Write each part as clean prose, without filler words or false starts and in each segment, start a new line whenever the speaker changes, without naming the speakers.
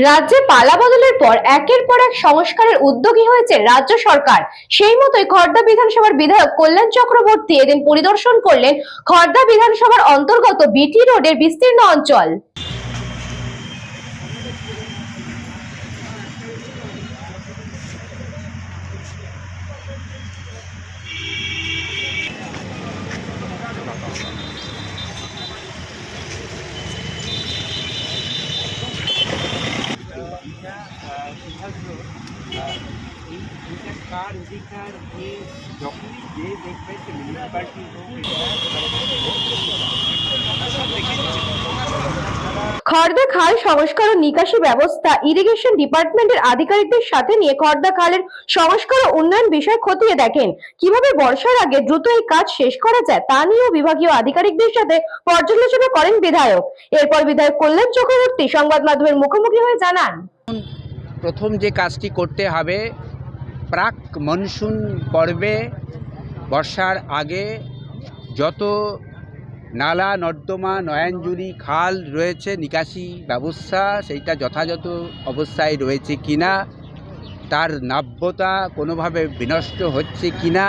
রাজ্যে পালা বদলের পর একের পর এক সংস্কারের উদ্যোগী হয়েছে রাজ্য সরকার। সেই মতোই খড়দা বিধানসভার বিধায়ক কল্যাণ চক্রবর্তী এদিন পরিদর্শন করলেন খড়দা বিধানসভার অন্তর্গত বিটি রোডের বিস্তীর্ণ অঞ্চল।
কার অধিকার যে যখনই যে দেখবে যে মিউনিসিপ্যালিটি
খড়দা খাল সংস্কার ও নিকাশি ব্যবস্থা ইরিগেশন ডিপার্টমেন্টের আধিকারিকদের সাথে নিয়ে খড়দা খালের সংস্কার ও উন্নয়ন বিষয় খতিয়ে দেখেন। কিভাবে বর্ষার আগে দ্রুত এই কাজ শেষ করা যায় তা নিয়েও বিভাগীয় আধিকারিকদের সাথে পর্যালোচনা করেন বিধায়ক। এরপর বিধায়ক কল্যাণ চক্রবর্তী সংবাদ মাধ্যমের মুখোমুখি হয়ে জানান,
প্রথম যে কাজটি করতে হবে, প্রাক মনসুন পর্বে বর্ষার আগে যত নালা নর্দমা নয়নজুরি খাল রয়েছে নিকাশি ব্যবস্থা সেইটা যথাযথ অবস্থায় রয়েছে কিনা, তার নাব্যতা কোনোভাবে বিনষ্ট হচ্ছে কিনা,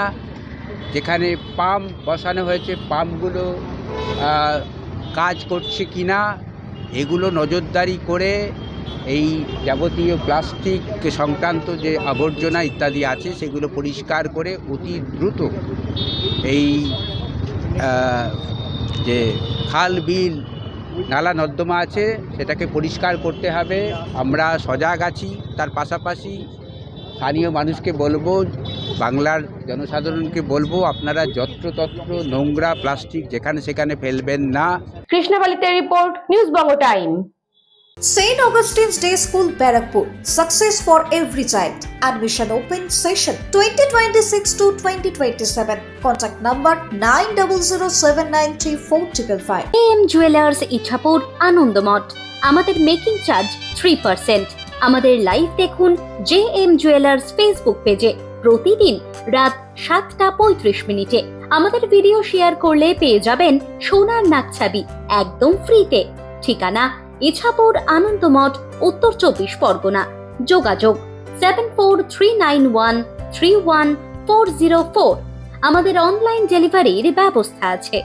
যেখানে পাম্প বসানো হয়েছে পাম্পগুলো কাজ করছে কিনা, এগুলো নজরদারি করে এই যাবতীয় প্লাস্টিক সংক্রান্ত যে আবর্জনা ইত্যাদি আছে সেগুলো পরিষ্কার করে অতি দ্রুত এই যে খাল বিল নালা নর্দমা আছে সেটাকে পরিষ্কার করতে হবে। আমরা সজাগ আছি। তার পাশাপাশি স্থানীয় মানুষকে বলবো, বাংলার জনসাধারণকে বলবো, আপনারা যত্রতত্র নোংরা প্লাস্টিক যেখানে সেখানে ফেলবেন না।
কৃষ্ণবালিতে report, news Banga time.
St. Augustine's Day School, Barakpur. Success for every child. Admission open session 2026 to 2027. Contact number 9007934555.
AM Jewelers Ichapur Anandamath. আমাদের মেকিং চার্জ 3%। আমাদের লাইভ দেখুন JM Jewelers ফেসবুক পেজে প্রতিদিন রাত 7:35 আমাদের ভিডিও শেয়ার করলে পেয়ে যাবেন সোনার নাকছাবি একদম ফ্রিতে। ঠিকানা ইছাপুর আনন্দমঠ, উত্তর 24 পরগনা। যোগাযোগ 7439131404। আমাদের অনলাইন ডেলিভারির ব্যবস্থা আছে।